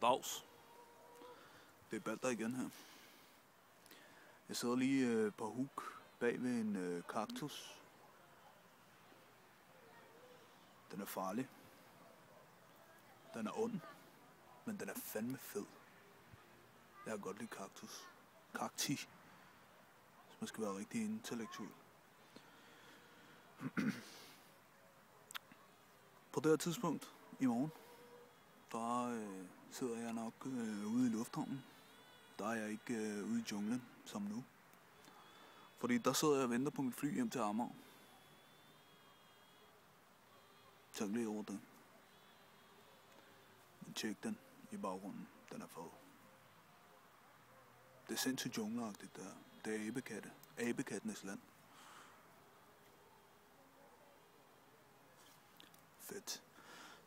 Dags. Det er Balder igen her. Jeg sidder lige på huk bag ved en kaktus. Den er farlig. Den er ond. Men den er fandme fed. Jeg kan godt lide kaktus. Kakti. Hvis man skal være rigtig intellektuel. På det her tidspunkt i morgen, der sidder jeg nok ude i lufthavnen. Der er jeg ikke ude i junglen som nu. Fordi der sidder jeg og venter på mit fly hjem til Amager. Tænk lige over det. Tjek den i baggrunden. Den er fed. Det er sindssygt jungleragtigt der. Det er abekatte. Abekattenes land. Fedt.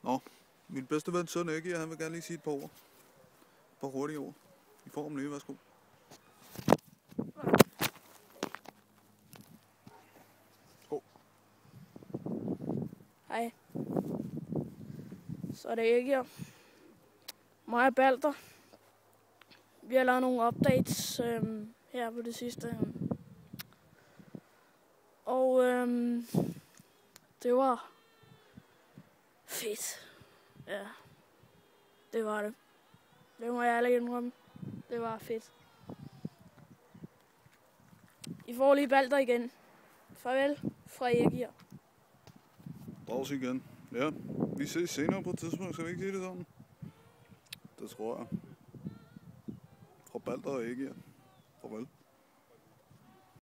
Nå, min bedste ven Søren Ægge, han vil gerne lige sige et par ord. Et par hurtige ord. I form lige, værsgo. Hej. Så er det ikke her. Mig og Balder. Vi har lavet nogle updates her på det sidste. Og det var fedt. Ja, det var det. Det må jeg ærligt indrømme. Det var fedt. I får lige Balder igen. Farvel fra Ægir. Dags igen. Ja, vi ses senere på et tidspunkt. Skal vi ikke sige det sådan? Det tror jeg. Fra Balder og Ægir. Farvel.